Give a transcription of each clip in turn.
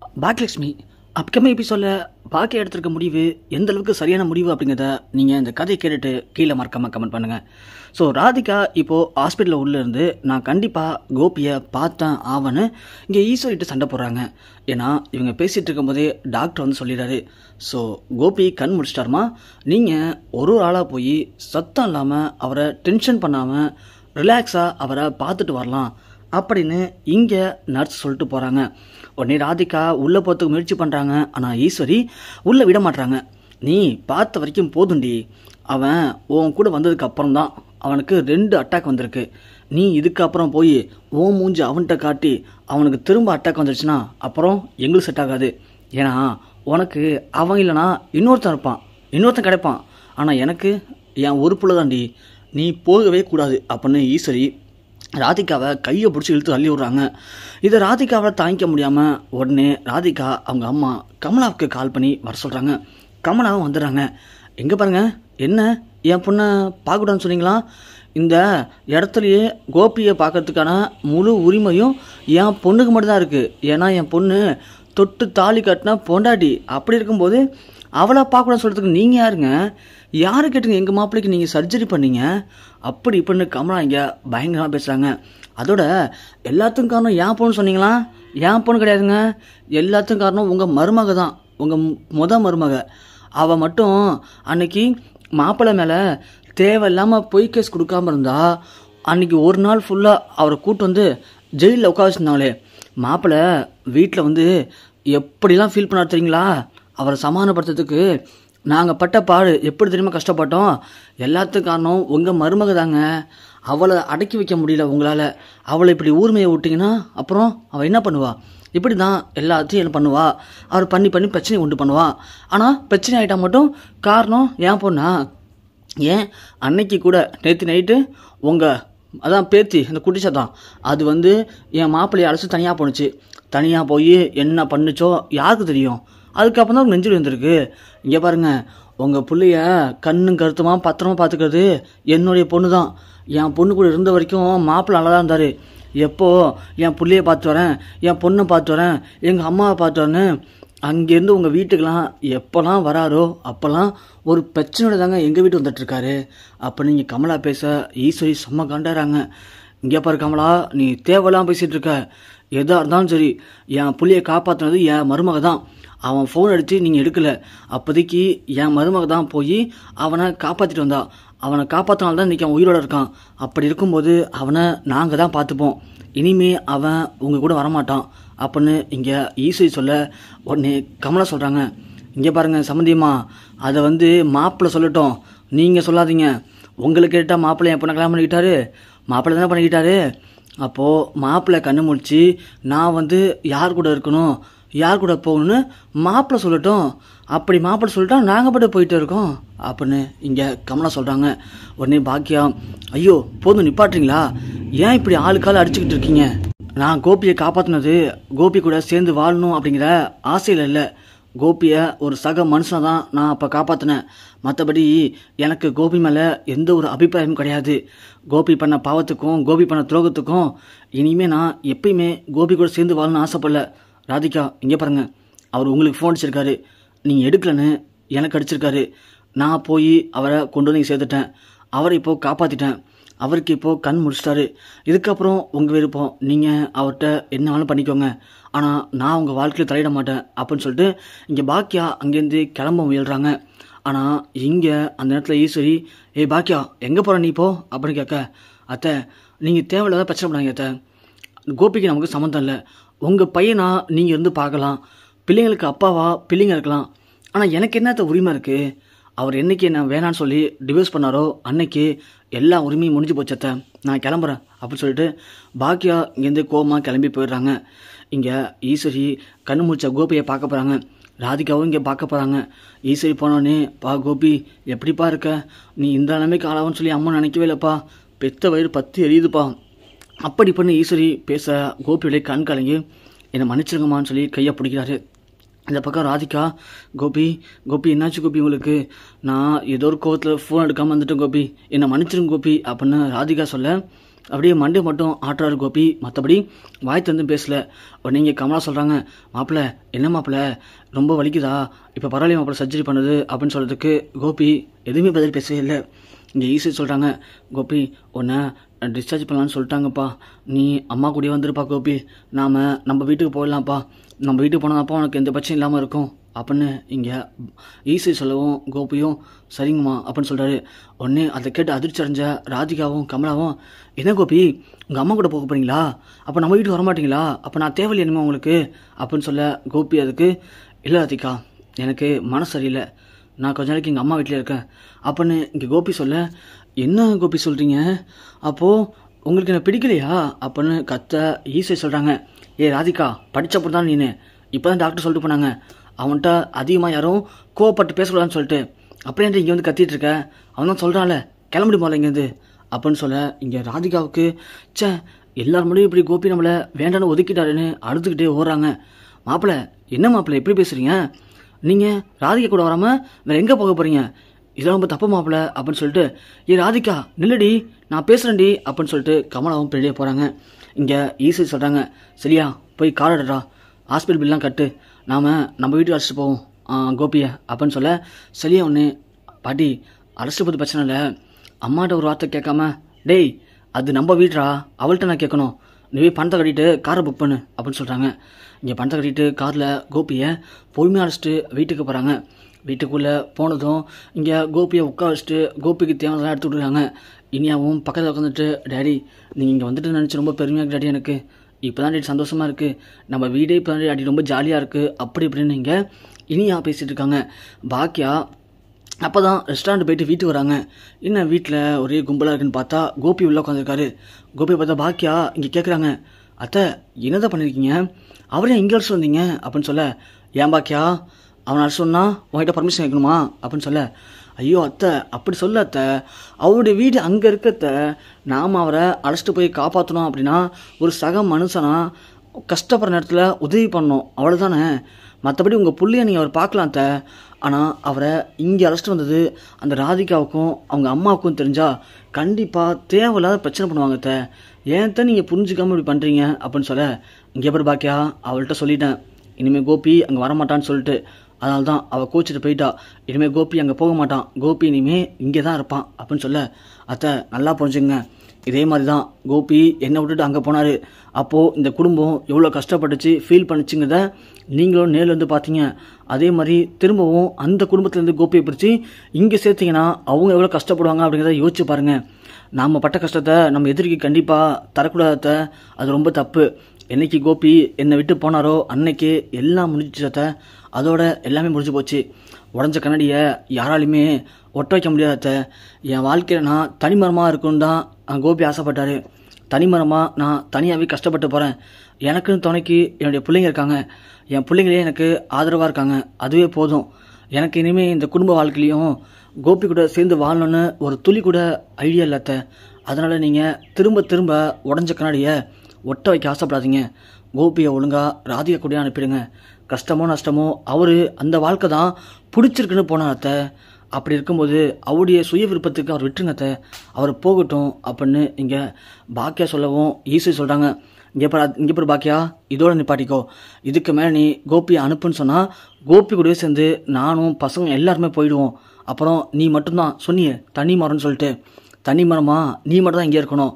Bhagyalakshmi upcoming எபிசோடில் பாக்கிய எடுத்திருக்க முடிவு எந்த அளவுக்கு சரியான முடிவு அப்படிங்கிறத நீங்கள் இந்த கதையை கேட்டுட்டு கீழே மறக்காமல் கமெண்ட் பண்ணுங்கள். ஸோ ராதிகா இப்போது ஹாஸ்பிட்டலில் உள்ளேருந்து நான் கண்டிப்பாக கோபியை பார்த்தேன் ஆவன்னு இங்கே ஈஸ்வரிட்டு சண்டை போடுறாங்க. ஏன்னா இவங்க பேசிகிட்டு இருக்கும்போதே டாக்டர் வந்து சொல்லிடுறாரு, ஸோ கோபி கண் முடிச்சிட்டாருமா, நீங்கள் ஒரு ஆளாக போய் சத்தம் இல்லாமல் அவரை டென்ஷன் பண்ணாமல் ரிலாக்ஸாக அவரை பார்த்துட்டு வரலாம் அப்படின்னு இங்கே நர்ஸ் சொல்லிட்டு போகிறாங்க. உடனே ராதிகா உள்ளே போகிறதுக்கு முயற்சி பண்ணுறாங்க. ஆனால் ஈஸ்வரி உள்ளே விட மாட்டுறாங்க. நீ பார்த்த வரைக்கும் போதுண்டி, அவன் உன் கூட வந்ததுக்கு அப்புறம் தான் அவனுக்கு 2 அட்டாக் வந்திருக்கு. நீ இதுக்கப்புறம் போய் ஓ மூஞ்சி அவன்கிட்ட காட்டி அவனுக்கு திரும்ப அட்டாக் வந்துடுச்சுன்னா அப்புறம் எங்களுக்கு செட் ஆகாது. ஏன்னா உனக்கு அவன் இல்லைனா இன்னொருத்தன் இருப்பான், இன்னொருத்தன் கிடைப்பான். ஆனால் எனக்கு என் ஒரு புள்ள தாண்டி, நீ போகவே கூடாது அப்படின்னு ஈஸ்வரி ராதிகாவை கையை பிடிச்சி இழுத்து தள்ளி விட்றாங்க. இதை ராதிகாவை தாங்கிக்க முடியாமல் உடனே ராதிகா அவங்க அம்மா கமலாவுக்கு கால் பண்ணி வர சொல்கிறாங்க. கமலாவும் வந்துடுறாங்க. எங்கே பாருங்க, என்ன என் பொண்ணை பார்க்கக்கூடாதுன்னு சொன்னீங்களா? இந்த இடத்துலையே கோபியை பார்க்கறதுக்கான முழு உரிமையும் என் பொண்ணுக்கு மட்டும்தான் இருக்குது. ஏன்னா என் பொண்ணு தொட்டு தாலி கட்டினா பொண்டாட்டி. அப்படி இருக்கும்போது அவளை பார்க்கக்கூடாதுன்னு சொல்கிறதுக்கு நீங்கள் யாருங்க? யாரு கேட்டுங்க எங்கள் மாப்பிள்ளைக்கு நீங்கள் சர்ஜரி பண்ணீங்க? அப்படி இப்படின்னு கமலா இங்கே பயங்கரமாக பேசுகிறாங்க. அதோட எல்லாத்துக்கும் காரணம் என் பொண்ணு சொன்னீங்களா? என் பொண்ணு கிடையாதுங்க, எல்லாத்துக்கும் காரணம் உங்கள் மருமக தான், உங்கள் மருமக. அவள் மட்டும் அன்னைக்கு மாப்பிள்ளை மேலே தேவையில்லாமல் பொய் கேஸ் கொடுக்காம இருந்தா அன்னைக்கு ஒரு நாள் ஃபுல்லாக அவரை கூட்டு வந்து ஜெயிலில் உட்கார வச்சுருந்தாங்களே. மாப்பிள்ளை வீட்டில் வந்து எப்படிலாம் ஃபீல் பண்ணாரு தெரியுங்களா? அவரை சமாதானப்படுத்துறதுக்கு நாங்கள் பட்ட பாடு எப்படி தெரியுமா கஷ்டப்பட்டோம்? எல்லாத்துக்கும் காரணம் உங்கள் மருமக தாங்க. அவளை அடக்கி வைக்க முடியல உங்களால். அவளை இப்படி ஊர்மையை விட்டிங்கன்னா அப்புறம் அவள் என்ன பண்ணுவா? இப்படி தான் எல்லாத்தையும் என்ன பண்ணுவா? அவர் பண்ணி பிரச்சனை உண்டு பண்ணுவா. ஆனால் பிரச்சனை ஆகிட்டா மட்டும் காரணம் என் பொண்ணா? ஏன் அன்னைக்கு கூட நேற்று நைட்டு உங்கள் அதான் பேத்தி அந்த குட்டிச்சா தான் அது வந்து என் மாப்பிள்ளையை அழைச்சி தனியாக போணுச்சு. தனியாக போய் என்ன பண்ணுச்சோ யாருக்கு தெரியும்? அதுக்கப்புறம் தான் நெஞ்சில் வந்திருக்கு. இங்கே பாருங்கள், உங்கள் பிள்ளைய கண்ணும் கருத்துமா பத்திரமா பார்த்துக்கிறது என்னுடைய பொண்ணு தான். என் பொண்ணு கூட இருந்த வரைக்கும் மாப்பிள்ளை நல்லா தான் இருந்தார். எப்போ என் பிள்ளைய பார்த்து வரேன், என் பொண்ணை பார்த்து வரேன், எங்கள் அம்மாவை பார்த்து வரேன்னு அங்கேருந்து உங்கள் வீட்டுக்கெலாம் எப்போல்லாம் வராரோ அப்போல்லாம் ஒரு பிரச்சனையோட தாங்க எங்கள் வீட்டு வந்துட்டுருக்காரு. அப்போ நீங்கள் கமலா பேச ஈஸ்வரி செம்ம கண்டாராங்க. இங்கே பாரு கமலா, நீ தேவையெல்லாம் பேசிகிட்டு இருக்க. எதாக இருந்தாலும் சரி, என் பிள்ளையை காப்பாற்றினது என் மருமக தான். அவன் ஃபோன் அடித்து நீங்கள் எடுக்கலை. அப்போதைக்கு என் மருமக தான் போய் அவனை காப்பாற்றிட்டு வந்தா. அவனை காப்பாற்றினால்தான் தான் இன்றைக்கி அவன் உயிரோடு இருக்கான். அப்படி இருக்கும்போது அவனை நாங்கள் தான் பார்த்துப்போம். இனிமே அவன் உங்கள் கூட வரமாட்டான் அப்படின்னு இங்கே ஈஸ்வரி சொல்ல உடனே கமலா சொல்கிறாங்க, இங்கே பாருங்கள் சம்மந்தியம்மா, அதை வந்து மாப்பிள்ளை சொல்லட்டும், நீங்கள் சொல்லாதீங்க. உங்களுக்கு கேட்டால் மாப்பிள்ளை என் பொண்ணை கல்யாணம் பண்ணிக்கிட்டாரு, மாப்பிள்ளை தானே பண்ணிக்கிட்டாரு. அப்போது மாப்பிள்ளை கண்ணு முடிச்சு நான் வந்து யார் கூட இருக்கணும், யார் கூட போகணுன்னு மாப்பிள்ளை சொல்லட்டும். அப்படி மாப்பிள்ளை சொல்லிட்டா நாங்கள் பாட்டு போயிட்டு இருக்கோம் அப்படின்னு இங்கே கமலா சொல்கிறாங்க. உடனே பாக்கியா, ஐயோ போதும் நிப்பாட்டுறீங்களா? ஏன் இப்படி ஆளுக்கால அடிச்சுக்கிட்டு இருக்கீங்க? நான் கோபியை காப்பாற்றினது கோபி கூட சேர்ந்து வாழணும் அப்படிங்கிற ஆசையில் இல்லை. கோபியை ஒரு சக மனுஷனை தான் நான் அப்போ காப்பாற்றினேன். மற்றபடி எனக்கு கோபி மேலே எந்த ஒரு அபிப்பிராயமும் கிடையாது. கோபி பண்ண பாவத்துக்கும் கோபி பண்ண துரோகத்துக்கும் இனிமேல் நான் எப்பயுமே கோபி கூட சேர்ந்து வாழணும்னு ஆசைப்படல. ராதிகா இங்கே பாருங்கள், அவர் உங்களுக்கு ஃபோன் அடிச்சிருக்காரு, நீங்கள் எடுக்கலன்னு எனக்கு அடிச்சிருக்காரு. நான் போய் அவரை கொண்டு வந்து சேர்த்துட்டேன். அவரை இப்போது காப்பாற்றிட்டேன். அவருக்கு இப்போது கண் முடிச்சிட்டாரு. இதுக்கப்புறம் உங்கள் விருப்பம், நீங்கள் அவர்கிட்ட என்ன வேணாலும் பண்ணிக்கோங்க. ஆனால் நான் உங்கள் வாழ்க்கையில் தலையிட மாட்டேன் அப்படின்னு சொல்லிட்டு இங்கே பாக்கியா அங்கேருந்து கிளம்ப முயல்கிறாங்க. ஆனால் இங்கே அந்த நேரத்தில் ஈஸ்வரி, ஏய் பாக்கியா எங்கே போகிற நீ இப்போ அப்படின்னு கேட்க, அத்தை நீங்கள் தேவையில்லாத பிரச்சனை பண்ணாங்க அத்தை, கோபிக்கு நமக்கு சம்மந்தம் இல்லை. உங்கள் பையனா நீங்கள் இருந்து பார்க்கலாம், பிள்ளைங்களுக்கு அப்பாவா பிள்ளைங்க இருக்கலாம். ஆனால் எனக்கு என்னத்த உரிமை இருக்குது? அவர் என்றைக்கு நான் வேணான்னு சொல்லி டிவோர்ஸ் பண்ணாரோ அன்னைக்கு எல்லா உரிமையும் முடிஞ்சு போச்சத்த, நான் கிளம்புறேன் அப்படின்னு சொல்லிட்டு பாக்கியா இங்கேருந்து கோபமாக கிளம்பி போயிடுறாங்க. இங்கே ஈஸ்வரி கண்ணு முடிச்ச கோபியை பார்க்க போகிறாங்க. ராதிகாவும் இங்கே பார்க்க போகிறாங்க. ஈஸ்வரி போனோடனே, பா கோபி எப்படிப்பா இருக்க? நீ இந்த நிலைமைக்கு ஆளாகும்னு சொல்லி அம்மா நினைக்கவே இல்லைப்பா, பெத்த வயிறு பற்றி எரியுதுப்பா அப்படி பண்ணி ஈஸ்வரி பேச கோபியோடைய கண் கலங்கி என்னை மன்னிச்சிருங்கம்மான்னு சொல்லி கையை பிடிக்கிறாரு. இந்த பக்கம் ராதிகா, கோபி என்னாச்சு கோபி உங்களுக்கு? நான் ஏதோ ஒரு கோவத்தில் ஃபோன் எடுக்காமல் வந்துட்டேன் கோபி, என்னை மன்னிச்சிருங்க கோபி அப்படின்னு ராதிகா சொல்ல அப்படியே மண்டே மட்டும் ஆட்டுறாரு கோபி. மற்றபடி வாய் தந்து பேசல. உடனே இங்கே கமலா சொல்கிறாங்க, மாப்பிள்ள என்ன மாப்பிள்ள ரொம்ப வலிக்குதா, இப்போ பரவாயில்ல மாப்பிள்ள சர்ஜரி பண்ணுது அப்படின்னு சொல்கிறதுக்கு கோபி எதுவுமே பதில் பேசவே இல்லை. இங்கே ஈஸி சொல்கிறாங்க, கோபி உன்னை டிஸ்சார்ஜ் பண்ணலான்னு சொல்லிட்டாங்கப்பா, நீ அம்மா கூடயே வந்துருப்பா கோபி, நம்ம வீட்டுக்கு போயிடலாம்ப்பா, நம்ம வீட்டுக்கு போனதாப்பா உனக்கு எந்த பிரச்சனையும் இல்லாமல் இருக்கும் அப்படின்னு இங்கே ஈஸி சொல்லவும் கோபியும் சரிங்கம்மா அப்படின்னு சொல்கிறாரு. உடனே அதை கேட்டு அதிர்ச்சி அடைஞ்ச ராதிகாவும் கமலாவும், என்ன கோபி உங்கள் அம்மா கூட போக போகிறீங்களா, அப்போ நம்ம வீட்டுக்கு வரமாட்டீங்களா, அப்போ நான் தேவையில்லை என்னமோ உங்களுக்கு அப்படின்னு சொல்ல கோபி அதுக்கு, இல்லை ராதிகா எனக்கு மனசு சரியில்லை, நான் கொஞ்ச நாளைக்கு எங்கள் அம்மா வீட்டில் இருக்கேன் அப்படின்னு இங்கே கோபி சொல்ல, என்ன கோபி சொல்கிறீங்க, அப்போது உங்களுக்கு என்ன பிடிக்கலையா அப்படின்னு கத்த ஈஸி சொல்கிறாங்க. ஏ ராதிகா படித்தப்போ தான் நீனு, இப்போ தான் டாக்டர் சொல்லிட்டு போனாங்க அவன்கிட்ட அதிகமாக யாரும் கோவப்பட்டு பேசக்கூடாதுன்னு சொல்லிட்டு, அப்புறம் இங்கே வந்து கத்திட்டு இருக்க, அவன் தான் சொல்கிறான்ல கிளம்பி போகல இங்கேருந்து அப்படின்னு சொல்ல, இங்கே ராதிகாவுக்கு சே எல்லார் முடியும் இப்படி கோபி நம்மளை வேண்டான்னு ஒதுக்கிட்டாருன்னு அழுதுகிட்டே ஓடுறாங்க. மாப்பிள்ளை என்ன மாப்பிள்ளை எப்படி பேசுகிறீங்க, நீங்கள் ராதிகா கூட வராமல் வேறு எங்கே போக போகிறீங்க, இதெல்லாம் ரொம்ப தப்பு மாப்பிள்ளை அப்படின்னு சொல்லிட்டு, ஏ ராதிகா நில்லடி நான் பேசுகிறேன்டி அப்படின்னு சொல்லிட்டு கமலாவும் பின்னாடியே போகிறாங்க. இங்கே ஈஸி சொல்கிறாங்க, சரியா போய் கார் எடுறா, ஹாஸ்பிட்டல் பில்லாம் கட்டு, நம்ம வீட்டுக்கு அழைச்சிட்டு போவோம் கோபியை அப்படின்னு சொல்ல, சரியா ஒன்று பாட்டி அழைச்சிட்டு போது பிரச்சனை இல்லை, அம்மாட்ட ஒரு வார்த்தை கேட்காம, டேய் அது நம்ம வீட்டுறா அவள்கிட்ட நான் கேட்கணும், நீ பணத்தை கட்டிட்டு காரை புக் பண்ணு அப்படின்னு சொல்கிறாங்க. இங்கே பணத்தை கட்டிட்டு காரில் கோபியை பொறுமையாக அழைச்சிட்டு வீட்டுக்கு போகிறாங்க. வீட்டுக்குள்ளே போனதும் இங்கே கோபியை உட்கார வச்சுட்டு கோபிக்கு தேவையான எடுத்து விட்டுருக்காங்க. இனியாவும் பக்கத்தில் உட்காந்துட்டு, டேடி நீங்கள் இங்கே வந்துட்டு நினச்சி ரொம்ப பெருமையாக இருக்கு டேடி, எனக்கு இப்போ தான் டேடி சந்தோஷமாக இருக்குது, நம்ம வீடே இப்போ தான் டேடி ரொம்ப ஜாலியாக இருக்குது அப்படி இப்படின்னு இங்கே இனியா பேசிகிட்டு இருக்காங்க. பாக்கியா அப்போ தான் ரெஸ்டாரண்ட் போயிட்டு வீட்டுக்கு வராங்க. என்ன வீட்டில் ஒரே கும்பலாக இருக்குன்னு பார்த்தா கோபி உள்ளே உட்காந்துருக்காரு. கோபியை பார்த்தா பாக்கியா இங்கே கேட்குறாங்க, அத்தை என்னதான் பண்ணியிருக்கீங்க, அவரே இங்கே அழைச்சிட்டு வந்தீங்க அப்படின்னு சொல்ல, ஏன் பாக்கியா அவனை அழைச்சி சொன்னால் உங்ககிட்ட பர்மிஷன் கேட்கணுமா அப்படின்னு சொல்ல, ஐயோ அத்தை அப்படி சொல்ல அத்தை, அவருடைய வீடு அங்கே இருக்கத்த, நாம் அவரை அழைச்சிட்டு போய் காப்பாற்றணும் அப்படின்னா ஒரு சக மனுஷனா கஷ்டப்படுற நேரத்தில் உதவி பண்ணணும் அவ்வளோதானே, மற்றபடி உங்கள் புள்ளையை நீங்கள் அவர் பார்க்கலாம் அத்தை, ஆனால் அவரை இங்கே அழைச்சிட்டு வந்தது அந்த ராதிகாவுக்கும் அவங்க அம்மாவுக்கும் தெரிஞ்சால் கண்டிப்பாக தேவையில்லாத பிரச்சனை பண்ணுவாங்க அத்தை, ஏன் தான் நீங்கள் புரிஞ்சுக்காமல் இப்படி பண்ணுறீங்க அப்படின்னு சொல்ல, இங்கே எப்படி பாக்கியா அவள்கிட்ட சொல்லிட்டேன் இனிமேல் கோபி அங்கே வரமாட்டான்னு சொல்லிட்டு, அதனால தான் அவள் கோச்சிட்டு போயிட்டா, இனிமேல் கோபி அங்கே போக மாட்டான், கோபி இனிமேல் இங்கே தான் இருப்பான் அப்படின்னு சொல்ல, அத்தை நல்லா புரிஞ்சுங்க, இதே மாதிரி தான் கோபி என்னை விட்டுட்டு அங்கே போனார், அப்போது இந்த குடும்பம் எவ்வளோ கஷ்டப்பட்டுச்சு ஃபீல் பண்ணிச்சுங்கிறத நீங்களும் நேரில் வந்து பார்த்தீங்க, அதே மாதிரி திரும்பவும் அந்த குடும்பத்துலேருந்து கோபியை பிரித்து இங்கே சேர்த்திங்கன்னா அவங்க எவ்வளோ கஷ்டப்படுவாங்க அப்படிங்கிறத யோசிச்சு பாருங்கள். நாம் பட்ட கஷ்டத்தை நம்ம எதிரிக்கு கண்டிப்பாக தரக்கூடாத, அது ரொம்ப தப்பு. என்னைக்கு கோபி என்னை விட்டு போனாரோ அன்னைக்கு எல்லாம் முடிஞ்சத, அதோட எல்லாமே முடிஞ்சு போச்சு. உடஞ்ச கண்ணடியை யாராலையுமே ஒட்ட வைக்க முடியாத, என் வாழ்க்கையில் நான் தனிமரமாக இருக்குன்னு தான் கோபி ஆசைப்பட்டார், தனிமரமாக நான் தனியாகவே கஷ்டப்பட்டு போகிறேன், எனக்குன்னு துணைக்கு என்னுடைய பிள்ளைங்க இருக்காங்க, என் பிள்ளைங்களே எனக்கு ஆதரவாக இருக்காங்க, அதுவே போதும், எனக்கு இனிமேல் இந்த குடும்ப வாழ்க்கையிலையும் கோபி கூட சேர்ந்து வாழணுன்னு ஒரு துளி கூட ஐடியா இல்லாத, அதனால் நீங்கள் திரும்ப திரும்ப உடஞ்ச கண்ணாடியை ஒட்ட வைக்க ஆசைப்படாதீங்க, கோபியை ஒழுங்காக ராதிகா கூட அனுப்பிடுங்க, கஷ்டமோ நஷ்டமோ அவர் அந்த வாழ்க்கை தான் பிடிச்சிருக்குன்னு போனார் அத்தை, அப்படி இருக்கும்போது அவருடைய சுய விருப்பத்துக்கு அவர் விட்டுருங்க அத்தை, அவர் போகட்டும் அப்படின்னு இங்கே பாக்கியா சொல்லவும் ஈஸி சொல்கிறாங்க, இங்கே பாரு பாக்கியா இதோட நிப்பாட்டிக்கோ, இதுக்கு மேலே நீ கோபியை அனுப்புன்னு சொன்னால் கோபி கூடவே சேர்ந்து நானும் பசங்க எல்லாருமே போயிடுவோம், அப்புறம் நீ மட்டும்தான் சொன்னியே தனி மரம்னு சொல்லிட்டு, தனி மரமா நீ மட்டும் தான் இங்கே இருக்கணும்,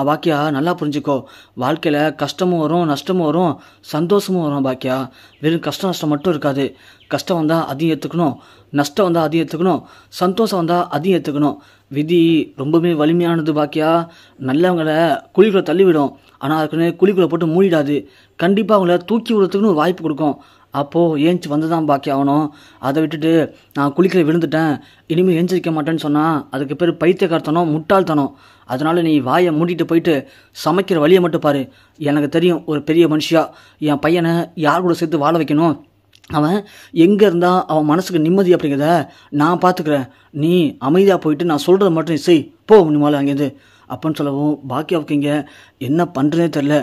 பாக்கியா நல்லா புரிஞ்சுக்கோ, வாழ்க்கையில் கஷ்டமும் வரும் நஷ்டமும் வரும் சந்தோஷமும் வரும் பாக்கியா, வெறும் கஷ்டம் நஷ்டம் மட்டும் இருக்காது, கஷ்டம் வந்தால் அதையும் ஏற்றுக்கணும், நஷ்டம் வந்தால் அதையும் ஏற்றுக்கணும், சந்தோஷம் வந்தால் அதையும் ஏற்றுக்கணும், விதி ரொம்பவே வலிமையானது பாக்கியா, நல்லவங்களை குழிக்குள்ளே தள்ளிவிடும், ஆனால் அதுக்குன்னு குழிக்குள்ளே போட்டு மூடிடாது, கண்டிப்பாக அவங்கள தூக்கி விடுறதுக்குன்னு ஒரு வாய்ப்பு கொடுக்கும், அப்போது ஏஞ்சி வந்து தான் பாக்கி ஆகணும், அதை விட்டுட்டு நான் குளிக்கல விழுந்துட்டேன் இனிமேல் ஏஞ்சிருக்க மாட்டேன்னு சொன்னால் அதுக்கு பேர் பைத்தியக்காரத்தனம் முட்டாள்தனம், அதனால் நீ வாயை மூடிட்டு போயிட்டு சமைக்கிற வழியை மட்டும் பாரு, எனக்கு தெரியும் ஒரு பெரிய மனுஷியா என் பையனை யார் கூட சேர்த்து வாழ வைக்கணும், அவன் எங்கே இருந்தால் அவன் மனசுக்கு நிம்மதி அப்படிங்கிறத நான் பார்த்துக்கிறேன், நீ அமைதியாக போயிட்டு நான் சொல்கிறத மட்டும் நீ செய் போ நீ மேலே அங்கேருந்து அப்படின்னு சொல்லவும் பாக்கியாவுக்கு இங்கே என்ன பண்ணுறதே தெரில,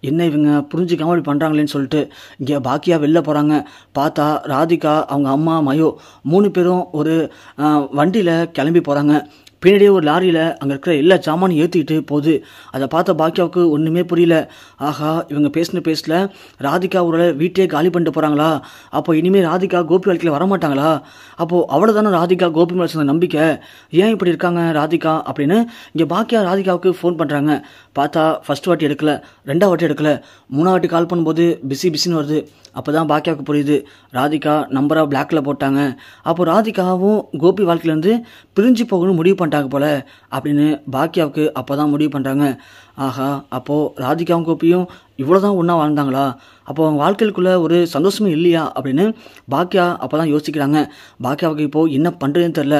என்ன இவங்க புரிஞ்சிக்காம இப்படி பண்ணுறாங்களேன்னு சொல்லிட்டு இங்கே பாக்கியா வெளில போகிறாங்க. பார்த்தா ராதிகா அவங்க அம்மா மயோ 3 பேரும் ஒரு வண்டியில் கிளம்பி போகிறாங்க. பின்னாடியே ஒரு லாரியில் அங்கே இருக்கிற எல்லா சாமானும் ஏற்றிக்கிட்டு போகுது. அதை பார்த்த பாக்கியாவுக்கு ஒன்றுமே புரியல. ஆஹா, இவங்க பேசில் ராதிகா ஒரு வீட்டையே காலி பண்ணிட்டு போகிறாங்களா? அப்போ இனிமேல் ராதிகா கோபி வாழ்க்கையில் வரமாட்டாங்களா? அப்போது அவ்வளோதானே ராதிகா கோபி மேலே சொன்ன நம்பிக்கை. ஏன் இப்படி இருக்காங்க ராதிகா அப்படின்னு இங்கே பாக்கியா ராதிகாவுக்கு ஃபோன் பண்ணுறாங்க. பார்த்தா ஃபர்ஸ்ட் வாட்டி எடுக்கல, ரெண்டாவது வாட்டி எடுக்கல, மூணாவது வாட்டி கால் பண்ணும்போது பிஸின்னு வருது. அப்போ தான் பாக்கியாவுக்கு புரியுது, ராதிகா நம்பராக பிளாக்கில் போட்டாங்க. அப்போ ராதிகாவும் கோபி வாழ்க்கையிலேருந்து பிரிஞ்சு போகணும்னு முடிவு பண்ணிட்டாங்க போல அப்படின்னு பாக்கியாவுக்கு அப்போ தான் முடிவு பண்ணுறாங்க. ஆஹா, அப்போது ராதிகாவும் கோபியும் இவ்வளோ தான் ஒன்றா வாழ்ந்தாங்களா? அப்போ அவங்க வாழ்க்கைக்குள்ளே ஒரு சந்தோஷமே இல்லையா அப்படின்னு பாக்கியா அப்போ தான் யோசிக்கிறாங்க. பாக்கியாவுக்கு இப்போது என்ன பண்ணுறதுன்னு தெரில.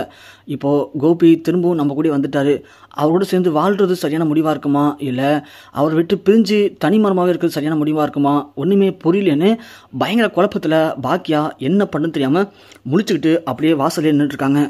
இப்போது கோபி திரும்பவும் நம்ம கூட வந்துட்டார். அவரோட சேர்ந்து வாழ்கிறது சரியான முடிவாக இருக்குமா, இல்லை அவரை விட்டு பிரிஞ்சு தனிமரமாகவே இருக்கிறது சரியான முடிவாக இருக்குமா, ஒன்றுமே புரியலன்னு பயங்கர குழப்பத்தில் பாக்கியா என்ன பண்ணுன்னு தெரியாமல் முழிச்சுக்கிட்டு அப்படியே வாசலே நின்றுட்டுருக்காங்க.